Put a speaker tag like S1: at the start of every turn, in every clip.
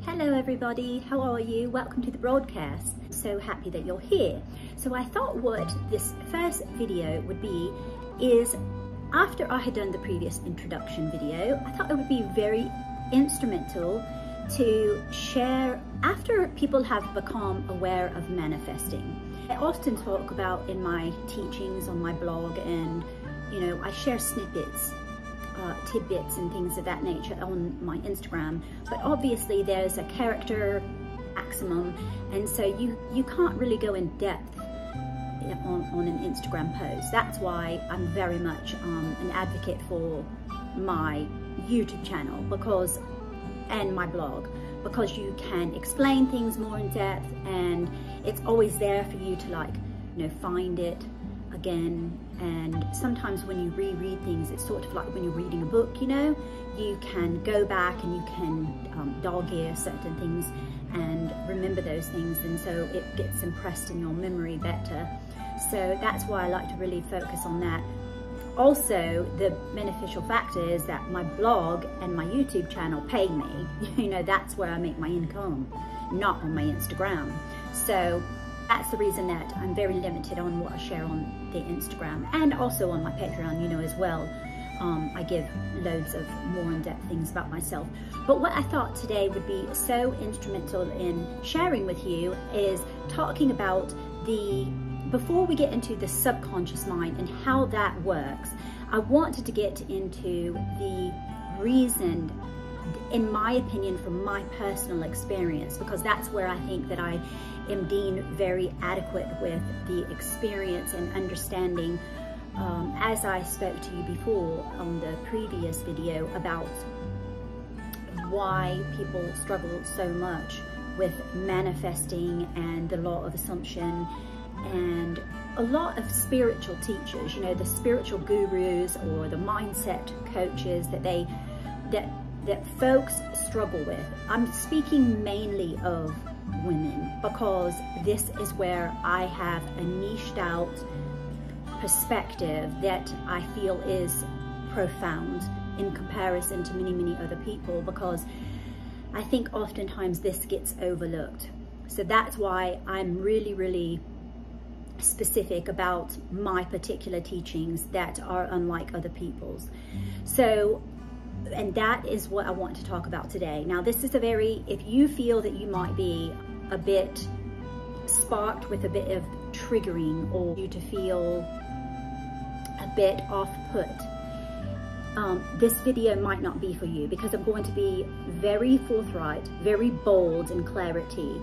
S1: Hello everybody, how are you? Welcome to the broadcast. So happy that you're here. So I thought what this first video would be is, after I had done the previous introduction video, I thought it would be very instrumental to share after people have become aware of manifesting. I often talk about in my teachings on my blog, and I share snippets, tidbits and things of that nature on my Instagram, but obviously there's a character maximum, and so you can't really go in depth on an Instagram post. That's why I'm very much an advocate for my YouTube channel and my blog, because you can explain things more in depth, and it's always there for you to find it again. And sometimes when you reread things, it's sort of like when you're reading a book, you can go back and you can dog ear certain things and remember those things, and so it gets impressed in your memory better. So that's why I like to really focus on that. Also, the beneficial factor is that my blog and my YouTube channel pay me. That's where I make my income, not on my Instagram. So that's the reason that I'm very limited on what I share on the Instagram, and also on my Patreon, as well. I give loads of more in-depth things about myself. But what I thought today would be so instrumental in sharing with you is talking about before we get into the subconscious mind and how that works, I wanted to get into the reason, in my opinion, from my personal experience, because that's where I think that I am deemed very adequate with the experience and understanding, as I spoke to you before on the previous video about why people struggle so much with manifesting and the law of assumption. And a lot of spiritual teachers, the spiritual gurus or the mindset coaches that folks struggle with. I'm speaking mainly of women, because this is where I have a niched out perspective that I feel is profound in comparison to many other people, because I think oftentimes this gets overlooked. So that's why I'm really specific about my particular teachings that are unlike other people's. So, and that is what I want to talk about today. Now, this is if you feel that you might be a bit sparked with a bit of triggering, or you to feel a bit off-put, this video might not be for you, because I'm going to be very forthright, very bold in clarity,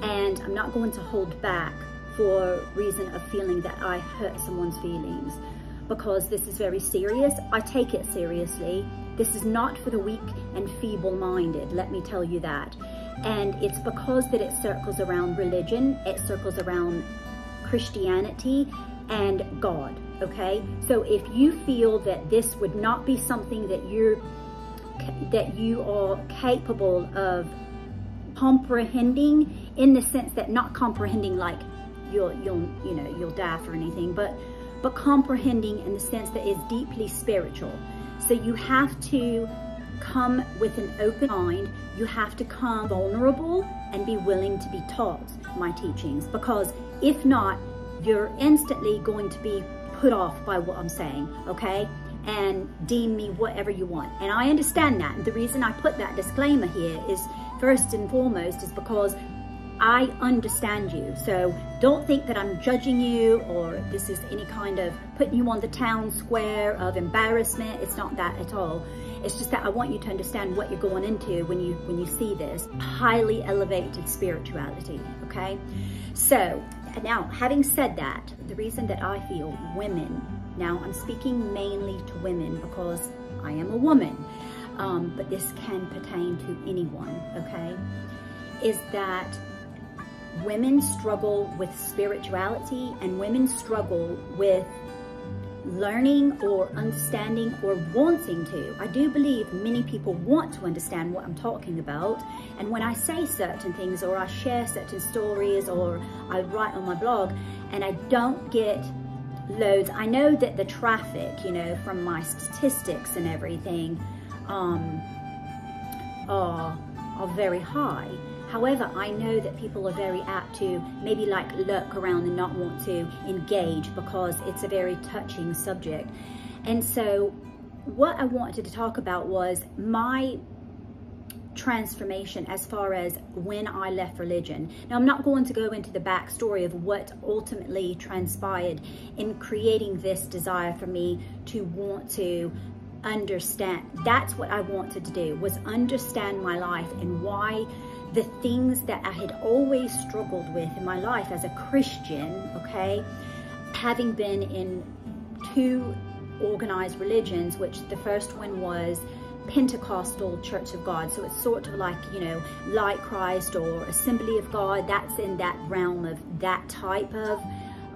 S1: and I'm not going to hold back for reason of feeling that I hurt someone's feelings, because this is very serious. I take it seriously. This is not for the weak and feeble-minded, let me tell you that. And it's because that it circles around religion, it circles around Christianity and God, okay? So if you feel that this would not be something that you are capable of comprehending, in the sense that not comprehending like you'll die for anything, but comprehending in the sense that it's deeply spiritual. So you have to come with an open mind. You have to come vulnerable and be willing to be taught my teachings, because if not, you're instantly going to be put off by what I'm saying, okay? And deem me whatever you want. And I understand that. And the reason I put that disclaimer here is, first and foremost, is because I understand you. So don't think that I'm judging you, or this is any kind of putting you on the town square of embarrassment. It's not that at all. It's just that I want you to understand what you're going into when you see this highly elevated spirituality, okay? So now, having said that, the reason that I feel women, now I'm speaking mainly to women because I am a woman, but this can pertain to anyone, okay, is that women struggle with spirituality, and women struggle with learning or understanding or wanting to. I do believe many people want to understand what I'm talking about, and when I say certain things, or I share certain stories, or I write on my blog and I don't get loads, I know that the traffic, from my statistics and everything, are are very high. However, I know that people are very apt to maybe like lurk around and not want to engage because it's a very touching subject. And so what I wanted to talk about was my transformation as far as when I left religion. Now, I'm not going to go into the backstory of what ultimately transpired in creating this desire for me to want to understand. That's what I wanted to do, was understand my life and why the things that I had always struggled with in my life as a Christian, okay, having been in 2 organized religions, which the first one was Pentecostal Church of God. So it's sort of like, you know, like Christ or Assembly of God. That's in that realm of that type of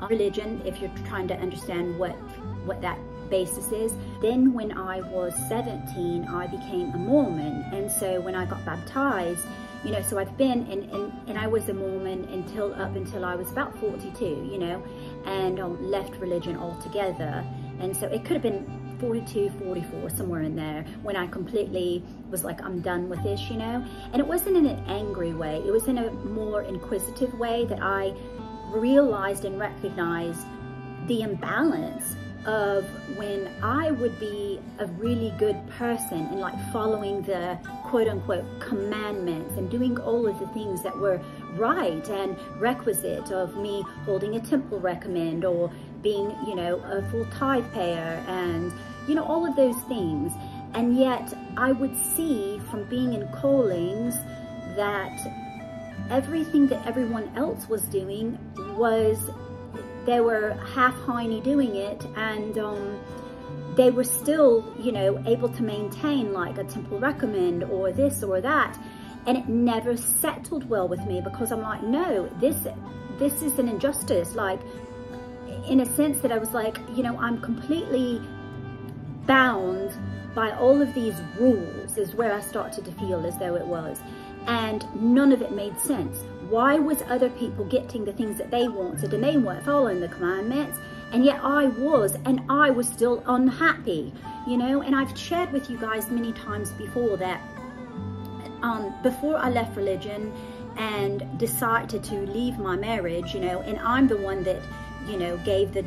S1: religion, if you're trying to understand what that basis is. Then when I was 17, I became a Mormon. And so when I got baptized, you know, so I've been, and I was a Mormon up until I was about 42, you know, and left religion altogether. And so it could have been 42, 44, somewhere in there, when I completely was like, I'm done with this, you know. And it wasn't in an angry way. It was in a more inquisitive way that I realized and recognized the imbalance of when I would be a really good person and like following the quote unquote commandments and doing all of the things that were right and requisite of me holding a temple recommend or being, you know, a full tithe payer and, you know, all of those things. And yet I would see from being in callings that everything that everyone else was doing was, they were half-hiney doing it, and they were still, you know, able to maintain like a temple recommend or this or that. And it never settled well with me, because I'm like, no, this is an injustice. Like, in a sense that I was like, you know, I'm completely bound by all of these rules, is where I started to feel as though it was. And none of it made sense. Why was other people getting the things that they wanted and they weren't following the commandments, and yet I was, and I was still unhappy, you know? And I've shared with you guys many times before that before I left religion and decided to leave my marriage, you know, and I'm the one that, you know, gave the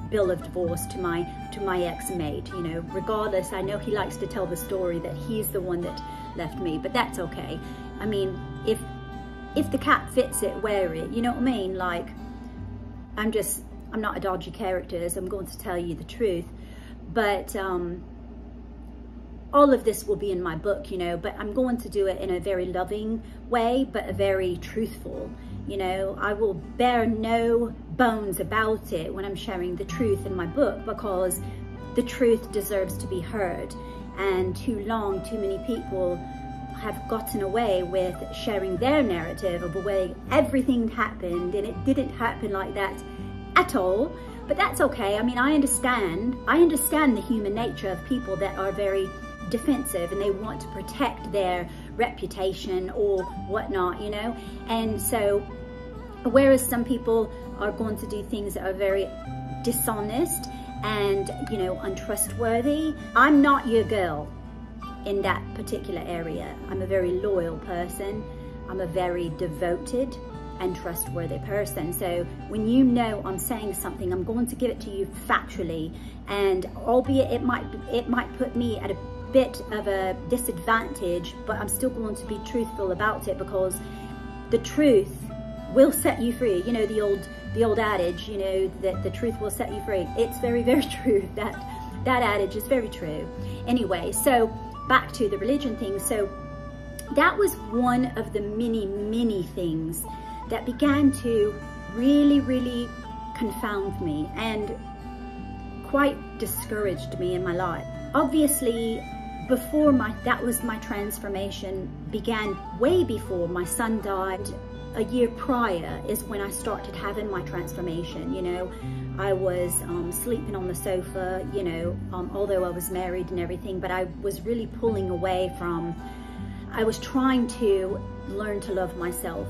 S1: bill of divorce to my ex-mate, you know, regardless. I know he likes to tell the story that he's the one that left me, but that's okay. I mean, if the cat fits it, wear it, you know what I mean? Like, I'm not a dodgy character, so I'm going to tell you the truth. But all of this will be in my book, you know, but I'm going to do it in a very loving way, but a very truthful, you know. I will bear no bones about it when I'm sharing the truth in my book, because the truth deserves to be heard. And too long, too many people have gotten away with sharing their narrative of the way everything happened, and it didn't happen like that at all. But that's okay. I mean, I understand the human nature of people that are very defensive and they want to protect their reputation or whatnot, you know. And so whereas some people are going to do things that are very dishonest and, you know, untrustworthy, I'm not your girl in that particular area. I'm a very loyal person. I'm a very devoted and trustworthy person. So when you know I'm saying something, I'm going to give it to you factually, and albeit it might put me at a bit of a disadvantage, but I'm still going to be truthful about it, because the truth will set you free. You know, the old adage, you know, that the truth will set you free. It's very, very true. That adage is very true. Anyway, so back to the religion thing. So that was one of the many things that began to really, really confound me and quite discouraged me in my life. Obviously, that was my transformation began way before my son died. A year prior is when I started having my transformation. You know, I was sleeping on the sofa, you know, although I was married and everything, but I was really pulling away from, I was trying to learn to love myself.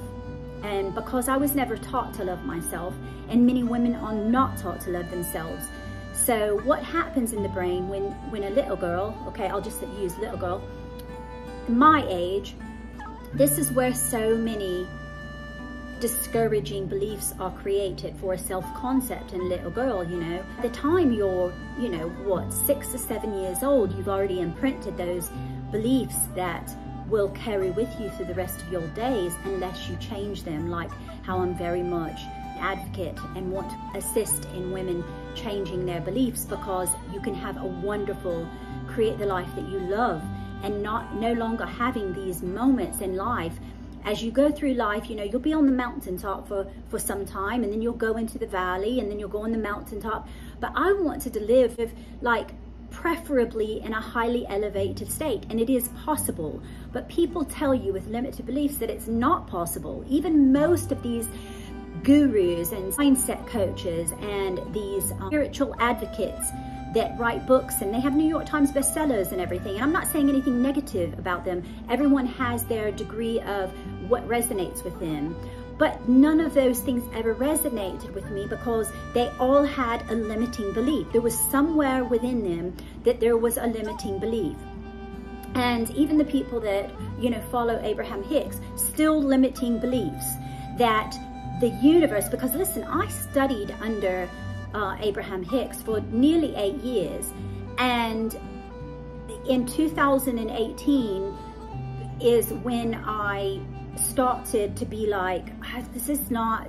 S1: And because I was never taught to love myself, and many women are not taught to love themselves. So what happens in the brain when a little girl, okay, I'll just use little girl, my age, this is where so many discouraging beliefs are created for a self-concept in a little girl, you know. At the time you're, you know, what, 6 or 7 years old, you've already imprinted those beliefs that will carry with you through the rest of your days unless you change them, like how I'm very much an advocate and want to assist in women changing their beliefs, because you can have a wonderful, create the life that you love, and no longer having these moments in life. As you go through life, you know, you'll be on the mountaintop for some time, and then you'll go into the valley, and then you'll go on the mountaintop. But I wanted to live like preferably in a highly elevated state, and it is possible. But people tell you with limited beliefs that it's not possible. Even most of these gurus and mindset coaches and these spiritual advocates that write books, and they have New York Times bestsellers and everything, and I'm not saying anything negative about them. Everyone has their degree of what resonates with them, but none of those things ever resonated with me, because they all had a limiting belief. There was somewhere within them that there was a limiting belief. And even the people that, you know, follow Abraham Hicks, still limiting beliefs that the universe, because listen, I studied under Abraham Hicks for nearly 8 years, and in 2018 is when I started to be like, this is not,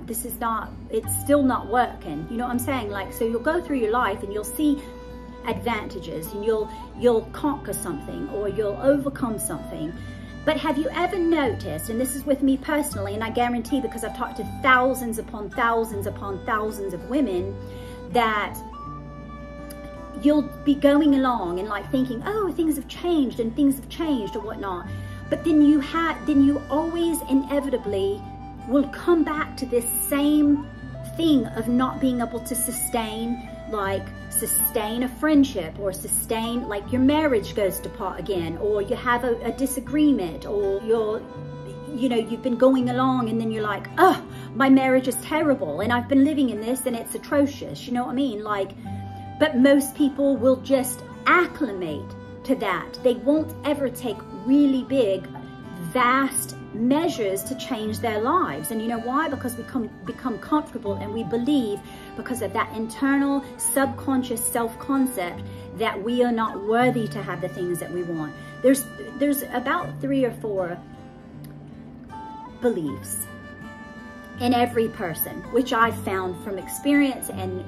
S1: it's still not working, you know what I'm saying? Like, so you'll go through your life and you'll see advantages, and you'll conquer something, or you'll overcome something. But have you ever noticed, and this is with me personally, and I guarantee, because I've talked to thousands upon thousands upon thousands of women, that you'll be going along and like thinking, oh, things have changed or whatnot. But then you always inevitably will come back to this same thing of not being able to sustain a friendship, or sustain, like, your marriage goes to pot again, or you have a disagreement, or you've been going along and then you're like, oh, my marriage is terrible and I've been living in this and it's atrocious, you know what I mean? Like, but most people will just acclimate to that. They won't ever take really big, vast measures to change their lives. And you know why? Because we become comfortable, and we believe, because of that internal subconscious self-concept, that we are not worthy to have the things that we want. There's about 3 or 4 beliefs in every person, which I've found from experience and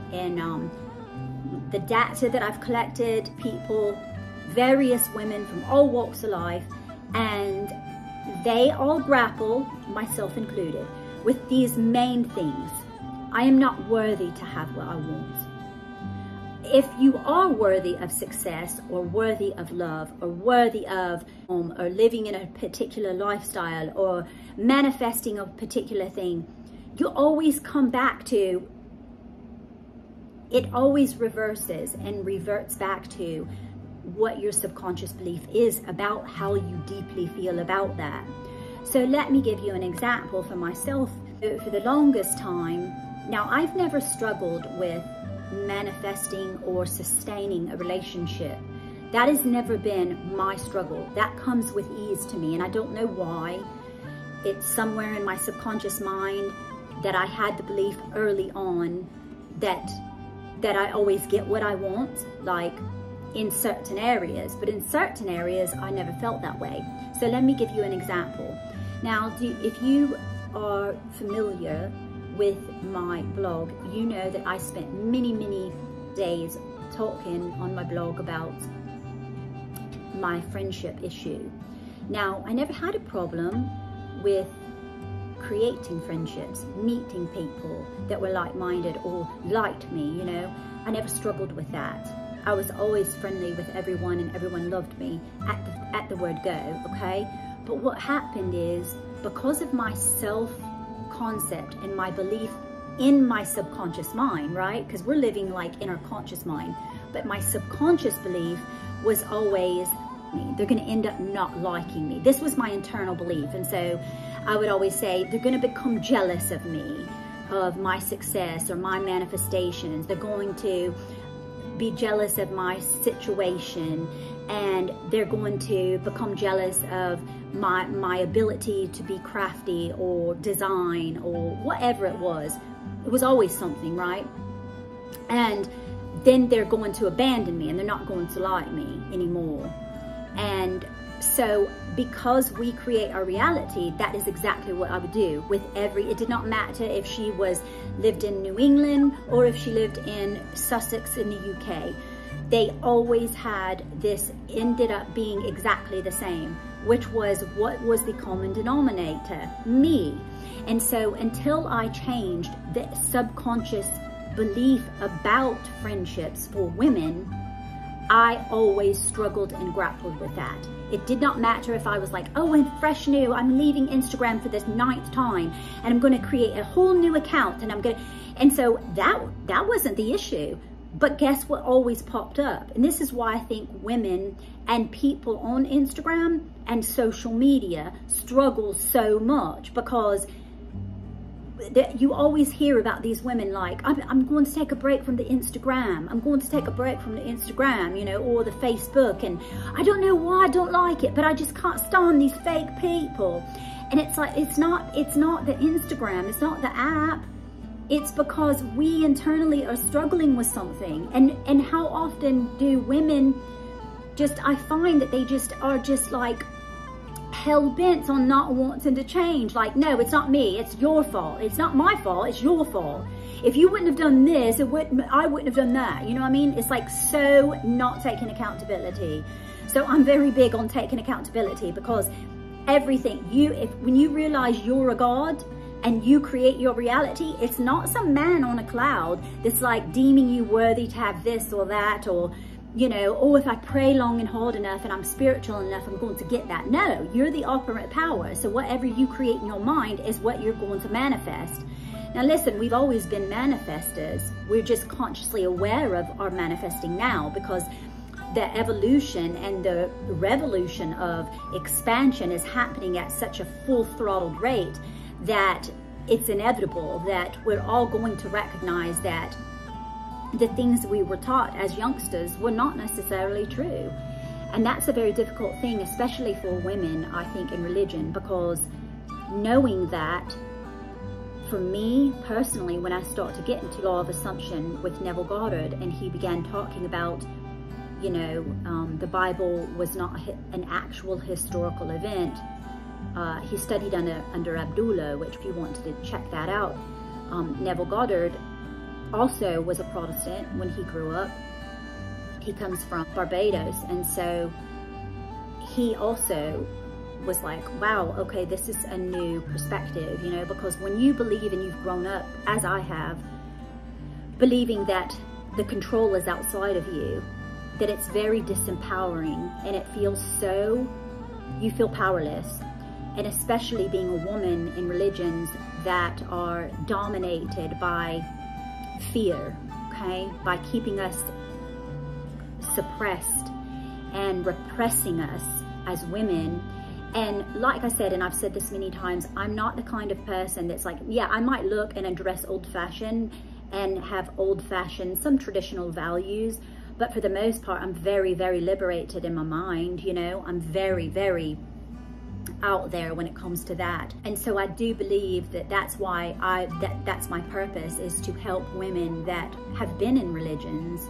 S1: the data that I've collected, people, various women from all walks of life, and they all grapple, myself included, with these main things. I am not worthy to have what I want. If you are worthy of success, or worthy of love, or worthy of or living in a particular lifestyle, or manifesting a particular thing, you always come back to, it always reverses and reverts back to what your subconscious belief is about, how you deeply feel about that. So let me give you an example for myself. For the longest time, now I've never struggled with manifesting or sustaining a relationship. That has never been my struggle. That comes with ease to me, and I don't know why. It's somewhere in my subconscious mind that I had the belief early on that I always get what I want, like in certain areas, but in certain areas I never felt that way. So let me give you an example. Now, if you are familiar with my blog, you know that I spent many days talking on my blog about my friendship issue. Now, I never had a problem with creating friendships, meeting people that were like-minded or liked me, you know. I never struggled with that. I was always friendly with everyone, and everyone loved me at the word go, okay? But what happened is, because of my self-concept and my belief in my subconscious mind, right? Because we're living like in our conscious mind, but my subconscious belief was always, they're going to end up not liking me. This was my internal belief. And so I would always say, they're going to become jealous of me, of my success or my manifestations. They're going to be jealous of my situation, and they're going to become jealous of my ability to be crafty or design or whatever it was always something, right? And then they're going to abandon me and they're not going to like me anymore. And so because we create our reality, that is exactly what I would do with it did not matter if she lived in New England or if she lived in Sussex in the UK. They always had this, ended up being exactly the same, which was what was the common denominator? Me. And so until I changed the subconscious belief about friendships for women, I always struggled and grappled with that. It did not matter if I was like, oh, and fresh new, I'm leaving Instagram for this 9th time and I'm going to create a whole new account and so that wasn't the issue. But guess what always popped up? And this is why I think women and people on Instagram and social media struggle so much, because you always hear about these women like, I'm going to take a break from the Instagram. I'm going to take a break from the Instagram, you know, or the Facebook. And I don't know why I don't like it, but I just can't stand these fake people. And it's like, it's not the Instagram. It's not the app. It's because we internally are struggling with something. And how often do women I find that they are like hell-bent on not wanting to change. Like, no, it's not me, it's your fault. It's not my fault, it's your fault. If you wouldn't have done this, I wouldn't have done that. You know what I mean? It's like so not taking accountability. So I'm very big on taking accountability, because everything, when you realize you're a God, and you create your reality, it's not some man on a cloud that's like deeming you worthy to have this or that, or, you know, oh, if I pray long and hard enough and I'm spiritual enough, I'm going to get that. No, you're the operant power. So whatever you create in your mind is what you're going to manifest. Now listen, we've always been manifestors. We're just consciously aware of our manifesting now, because the evolution and the revolution of expansion is happening at such a full throttled rate that it's inevitable that we're all going to recognize that the things we were taught as youngsters were not necessarily true. And that's a very difficult thing, especially for women, I think, in religion, because knowing that, for me personally, when I start to get into Law of Assumption with Neville Goddard, and he began talking about, you know, the Bible was not an actual historical event. He studied under Abdullah, which if you wanted to check that out. Neville Goddard also was a Protestant when he grew up. He comes from Barbados, and so he also was like, wow, okay, this is a new perspective, you know, because when you believe and you've grown up, as I have, believing that the control is outside of you, that it's very disempowering, and it feels so, you feel powerless. And especially being a woman in religions that are dominated by fear, okay? By keeping us suppressed and repressing us as women. And like I said, and I've said this many times, I'm not the kind of person that's like, yeah, I might look and dress old-fashioned and have old-fashioned, some traditional values, but for the most part, I'm very, very liberated in my mind, you know? I'm very, very out there when it comes to that. And so I do believe that that's why that's my purpose, is to help women that have been in religions,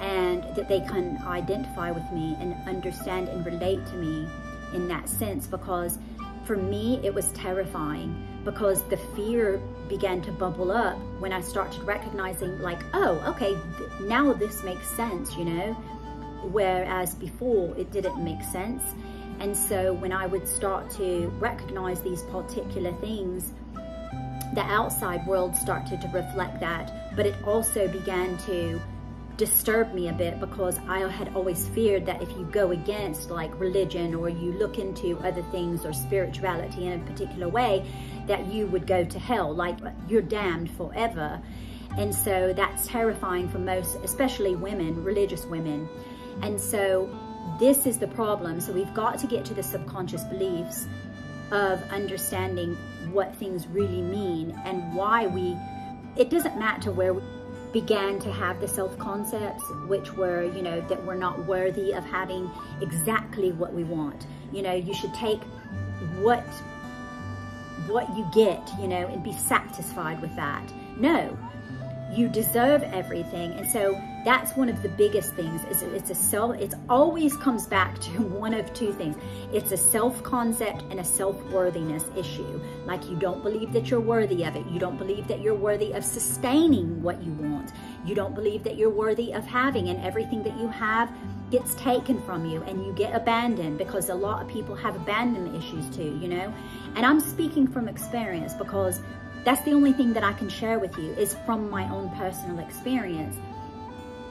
S1: and that they can identify with me and understand and relate to me in that sense. Because for me, it was terrifying, because the fear began to bubble up when I started recognizing, like, oh, okay, now this makes sense, you know, whereas before it didn't make sense. And so when I would start to recognize these particular things, the outside world started to reflect that, but it also began to disturb me a bit, because I had always feared that if you go against like religion, or you look into other things or spirituality in a particular way, that you would go to hell, like you're damned forever. And so that's terrifying for most, especially women, religious women. And so this is the problem. So we've got to get to the subconscious beliefs of understanding what things really mean, and why it doesn't matter where we began to have the self-concepts, which were, you know, that we're not worthy of having exactly what we want. you know, you should take what you get, you know, and be satisfied with that. No, you deserve everything. And so that's one of the biggest things, is it always comes back to one of two things. It's a self-concept and a self-worthiness issue. Like, you don't believe that you're worthy of it. You don't believe that you're worthy of sustaining what you want. You don't believe that you're worthy of having, and everything that you have gets taken from you, and you get abandoned, because a lot of people have abandonment issues too, you know. And I'm speaking from experience, because that's the only thing that I can share with you, is from my own personal experience.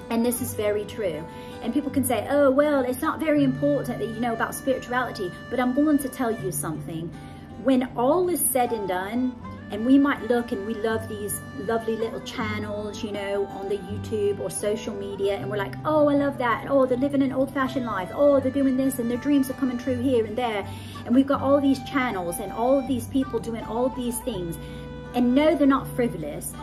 S1: And this is very true. And people can say, oh, well, it's not very important that you know about spirituality, but I'm going to tell you something. When all is said and done, and we might look and we love these lovely little channels, you know, on the YouTube or social media, and we're like, oh, I love that. Oh, they're living an old-fashioned life. Oh, they're doing this, and their dreams are coming true here and there. And we've got all these channels and all of these people doing all of these things. And no, they're not frivolous.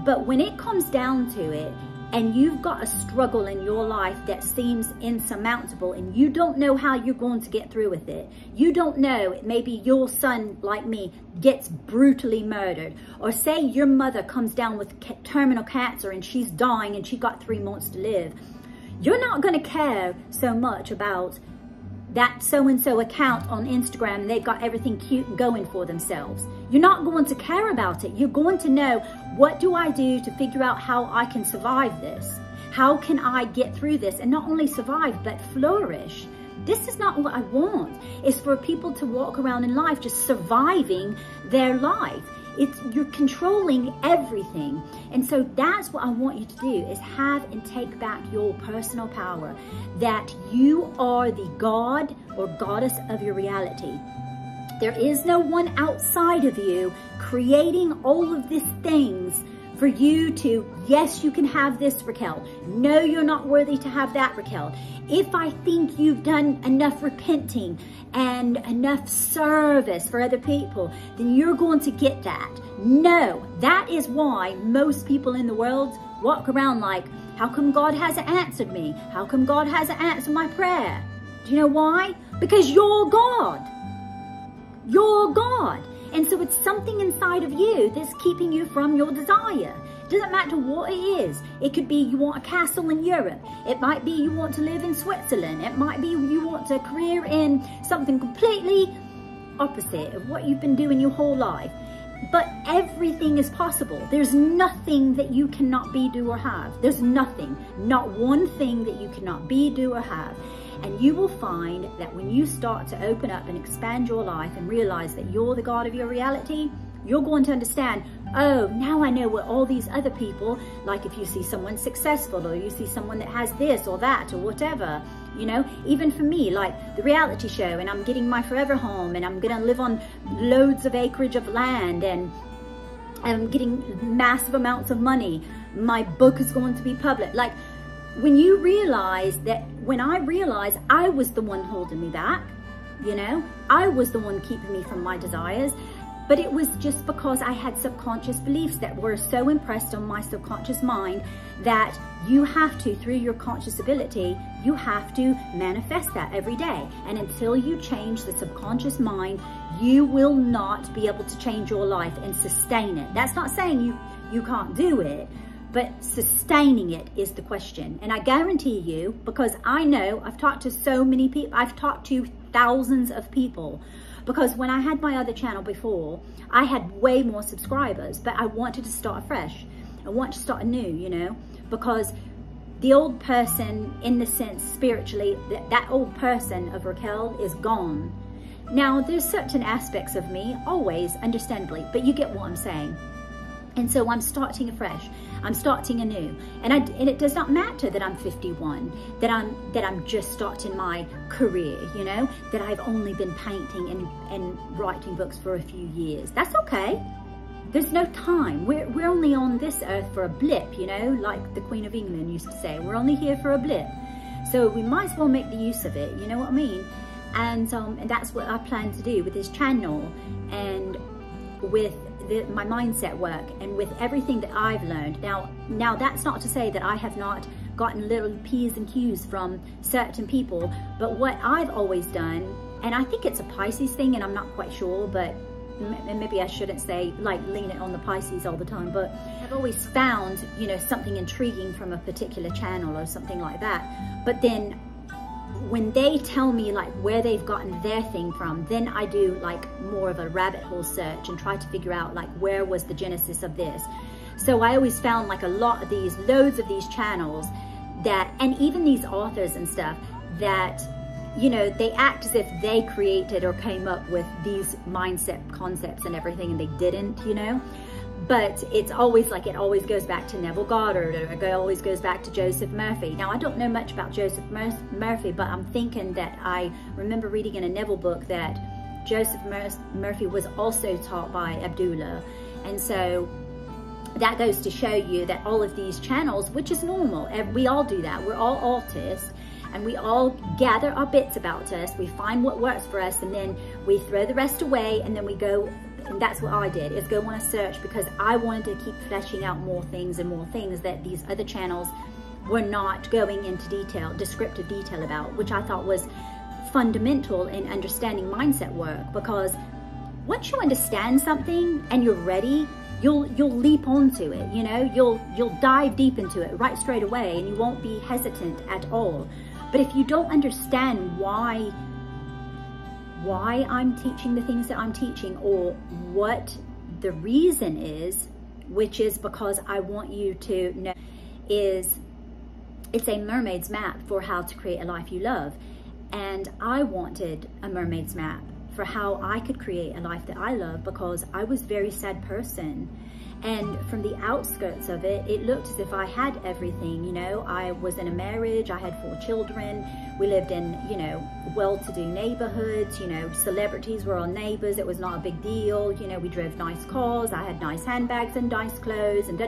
S1: But when it comes down to it, and you've got a struggle in your life that seems insurmountable, and you don't know how you're going to get through with it. You don't know, maybe your son, like me, gets brutally murdered. Or say your mother comes down with terminal cancer and she's dying and she got 3 months to live. You're not going to care so much about that so-and-so account on Instagram, and they've got everything cute and going for themselves. You're not going to care about it. You're going to know, what do I do to figure out how I can survive this? How can I get through this? And not only survive, but flourish. This is not what I want. It's for people to walk around in life just surviving their life. You're controlling everything. And so that's what I want you to do, is have and take back your personal power, that you are the God or goddess of your reality. There is no one outside of you creating all of these things for you to, yes, you can have this, Raquel. No, you're not worthy to have that, Raquel. If I think you've done enough repenting and enough service for other people, then you're going to get that. No, that is why most people in the world walk around like, how come God hasn't answered me? How come God hasn't answered my prayer? Do you know why? Because you're God. You're God. And so it's something inside of you that's keeping you from your desire. It doesn't matter what it is. It could be you want a castle in Europe. It might be you want to live in Switzerland. It might be you want a career in something completely opposite of what you've been doing your whole life. But everything is possible. There's nothing that you cannot be, do, or have. There's nothing. Not one thing that you cannot be, do, or have. And you will find that when you start to open up and expand your life and realize that you're the God of your reality, you're going to understand, oh, now I know what all these other people, like if you see someone successful, or you see someone that has this or that or whatever, you know, even for me, like the reality show, and I'm getting my forever home, and I'm going to live on loads of acreage of land, and I'm getting massive amounts of money. My book is going to be published. Like, when you realize that, when I realized I was the one holding me back, you know, I was the one keeping me from my desires, but it was just because I had subconscious beliefs that were so impressed on my subconscious mind that you have to, through your conscious ability, you have to manifest that every day. And until you change the subconscious mind, you will not be able to change your life and sustain it. That's not saying you can't do it, but sustaining it is the question. And I guarantee you, because I know, I've talked to so many people, I've talked to thousands of people, because when I had my other channel before, I had way more subscribers, but I wanted to start fresh. I want to start anew, you know, because the old person, in the sense spiritually, that old person of Raquel is gone. Now, there's certain aspects of me, always, understandably, but you get what I'm saying. And so I'm starting afresh. I'm starting anew. And it does not matter that I'm 51, that I'm just starting my career, you know, that I've only been painting and writing books for a few years. That's okay. There's no time. We're only on this earth for a blip, you know, like the Queen of England used to say. We're only here for a blip. So we might as well make the use of it, you know what I mean? And that's what I plan to do with this channel, and with my mindset work, and with everything that I've learned. Now that's not to say that I have not gotten little P's and Q's from certain people, but what I've always done And I think it's a Pisces thing, and I'm not quite sure, but maybe I shouldn't say like lean it on the Pisces all the time, but I've always found, you know, something intriguing from a particular channel or something like that. But then when they tell me like where they've gotten their thing from, then I do like more of a rabbit hole search and try to figure out like where was the genesis of this. So I always found like a lot of these, loads of these channels that, and even these authors and stuff that, you know, they act as if they created or came up with these mindset concepts and everything, and they didn't, you know. But it's always like, it always goes back to Neville Goddard, or it always goes back to Joseph Murphy. Now, I don't know much about Joseph Murphy, but I'm thinking that I remember reading in a Neville book that Joseph Murphy was also taught by Abdullah. And so that goes to show you that all of these channels, which is normal, we all do that. We're all artists, and we all gather our bits about us. We find what works for us, and then we throw the rest away, and then we go, and that's what I did, is go on a search, because I wanted to keep fleshing out more things and more things that these other channels were not going into detail, descriptive detail about, which I thought was fundamental in understanding mindset work. Because once you understand something and you're ready, you'll leap onto it, you know, you'll dive deep into it right straight away, and you won't be hesitant at all. But if you don't understand why I'm teaching the things that I'm teaching, or what the reason is, which is because I want you to know, is it's a mermaid's map for how to create a life you love. And I wanted a mermaid's map for how I could create a life that I love, because I was a very sad person. And from the outskirts of it, it looked as if I had everything, you know. I was in a marriage, I had 4 children, we lived in, you know, well-to-do neighborhoods, you know, celebrities were our neighbors, it was not a big deal, you know, we drove nice cars, I had nice handbags and nice clothes, and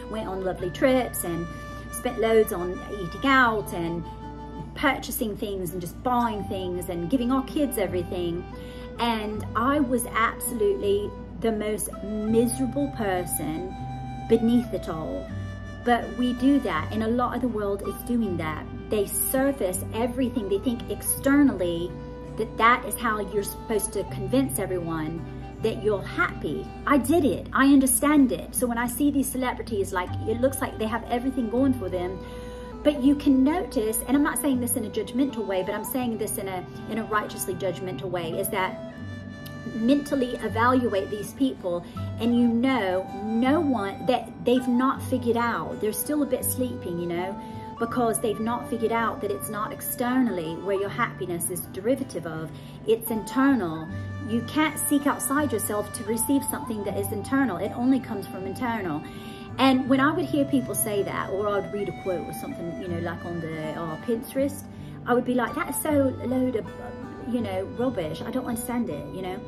S1: went on lovely trips, and spent loads on eating out and purchasing things and just buying things and giving our kids everything. And I was absolutely the most miserable person beneath it all. But we do that, and a lot of the world is doing that. They surface everything. They think externally that that is how you're supposed to convince everyone that you're happy. I did it, I understand it. So when I see these celebrities, like, it looks like they have everything going for them, but you can notice, and I'm not saying this in a judgmental way, but I'm saying this in a righteously judgmental way, is that mentally evaluate these people, and you know, no one, that they've not figured out, they're still a bit sleeping, you know, because they've not figured out that it's not externally where your happiness is derivative of, it's internal. You can't seek outside yourself to receive something that is internal. It only comes from internal. And when I would hear people say that, or I'd read a quote or something, you know, like on the Pinterest, I would be like, that's so load of, you know, rubbish. I don't understand it, you know.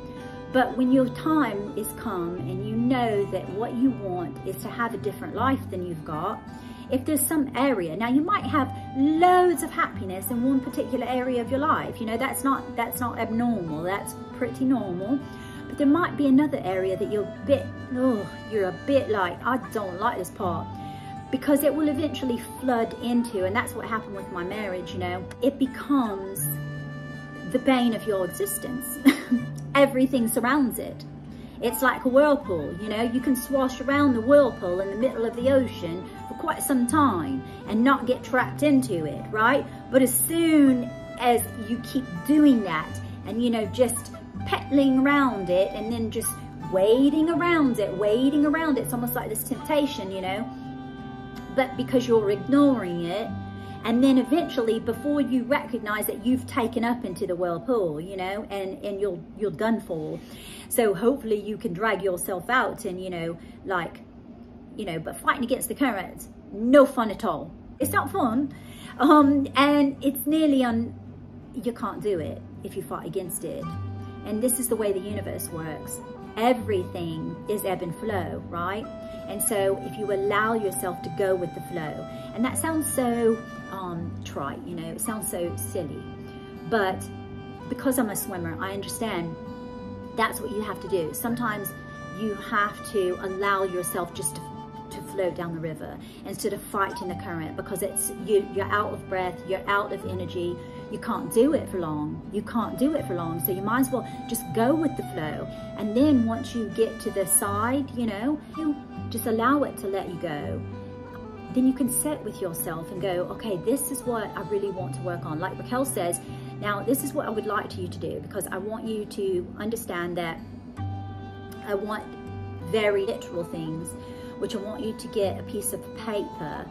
S1: But when your time is come and you know that what you want is to have a different life than you've got, if there's some area, now you might have loads of happiness in one particular area of your life, you know, that's not abnormal, that's pretty normal. But there might be another area that you're a bit like, I don't like this part, because it will eventually flood into, and that's what happened with my marriage, you know, it becomes the bane of your existence. Everything surrounds it. It's like a whirlpool, you know, you can swash around the whirlpool in the middle of the ocean for quite some time and not get trapped into it, right? But as soon as you keep doing that and, you know, just pedaling around it and then just wading around it, it's almost like this temptation, you know, but because you're ignoring it, and then eventually, before you recognize that, you've taken up into the whirlpool, you know, and you're done for. So hopefully you can drag yourself out, and, you know, like, you know, but fighting against the current, no fun at all. It's not fun. And it's nearly you can't do it if you fight against it. And this is the way the universe works. Everything is ebb and flow, right? And so if you allow yourself to go with the flow, and that sounds so trite, you know, it sounds so silly, but because I'm a swimmer, I understand that's what you have to do. Sometimes you have to allow yourself just to float down the river instead of fighting the current, because it's you're out of breath, you're out of energy, you can't do it for long. You can't do it for long. So you might as well just go with the flow. And then once you get to the side, you know, you just allow it to let you go. Then you can sit with yourself and go, okay, this is what I really want to work on. Like Raquel says, now this is what I would like you to do, because I want you to understand that I want very literal things, which I want you to get a piece of paper,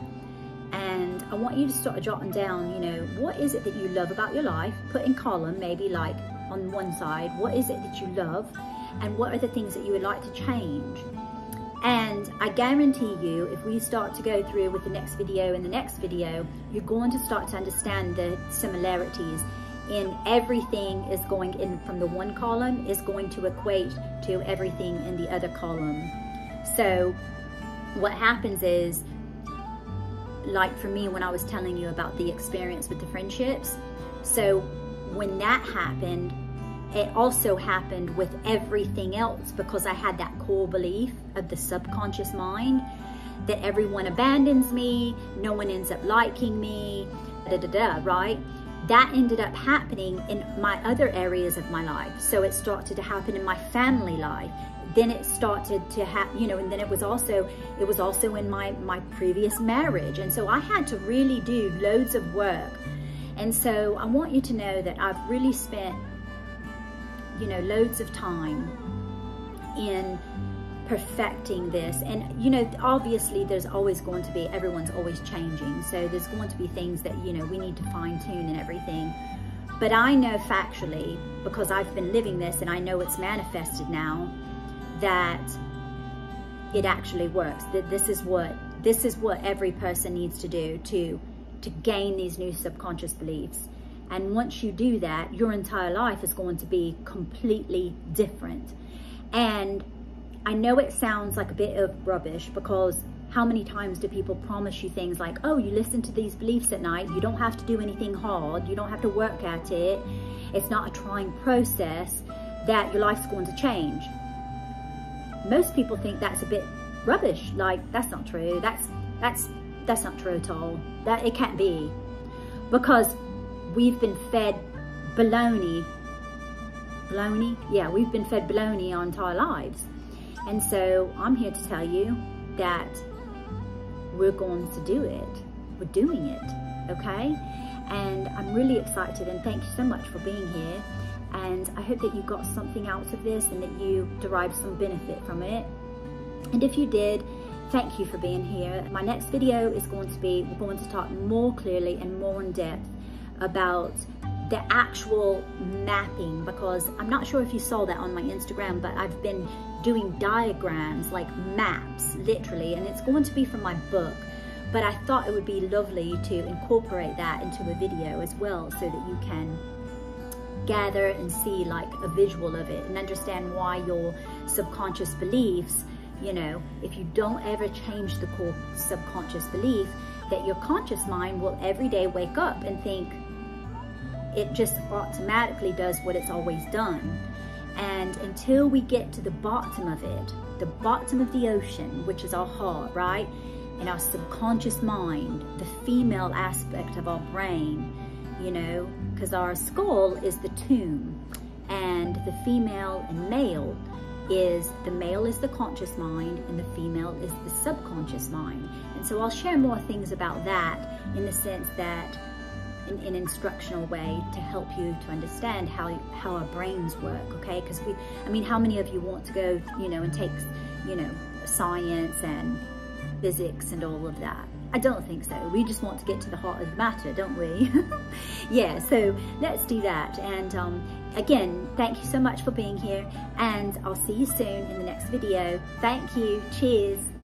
S1: and I want you to start jotting down, you know, what is it that you love about your life? Put in column, maybe like on one side, what is it that you love? And what are the things that you would like to change? And I guarantee you, if we start to go through with the next video and the next video, you're going to start to understand the similarities in everything is going in from the one column is going to equate to everything in the other column. So what happens is, like for me, when I was telling you about the experience with the friendships, so when that happened, it also happened with everything else, because I had that core belief of the subconscious mind that everyone abandons me, no one ends up liking me, right? That ended up happening in my other areas of my life. So it started to happen in my family life. Then it started to happen, you know, and then it was also in my previous marriage. And so I had to really do loads of work. And so I want you to know that I've really spent, you know, loads of time in perfecting this. And, you know, obviously there's always going to be, everyone's always changing. So there's going to be things that, you know, we need to fine tune and everything. But I know factually, because I've been living this and I know it's manifested now, that it actually works. That this is what every person needs to do to gain these new subconscious beliefs. And once you do that, your entire life is going to be completely different. And I know it sounds like a bit of rubbish, because how many times do people promise you things like, oh, you listen to these beliefs at night, you don't have to do anything hard, you don't have to work at it, it's not a trying process, that your life's going to change. Most people think that's a bit rubbish. Like, that's not true. That's not true at all. That it can't be, because we've been fed baloney. Baloney? Yeah, we've been fed baloney our entire lives. And so I'm here to tell you that we're going to do it. We're doing it, okay? And I'm really excited, and thank you so much for being here. And I hope that you got something out of this and that you derived some benefit from it. And if you did, thank you for being here. My next video is going to be, we're going to talk more clearly and more in depth about the actual mapping, because I'm not sure if you saw that on my Instagram, but I've been doing diagrams, like maps, literally, and it's going to be from my book. But I thought it would be lovely to incorporate that into a video as well, so that you can gather and see like a visual of it and understand why your subconscious beliefs, you know, if you don't ever change the core subconscious belief, that your conscious mind will every day wake up and think it just automatically does what it's always done. And until we get to the bottom of it, the bottom of the ocean, which is our heart, right? And our subconscious mind, the female aspect of our brain, you know, because our skull is the tomb, and the female and male is, the male is the conscious mind and the female is the subconscious mind. And so I'll share more things about that, in the sense that in an instructional way, to help you to understand how our brains work, okay? Because I mean, how many of you want to go, you know, and take, you know, science and physics and all of that? I don't think so. We just want to get to the heart of the matter, don't we? Yeah, so let's do that. And again, thank you so much for being here, and I'll see you soon in the next video. Thank you. Cheers.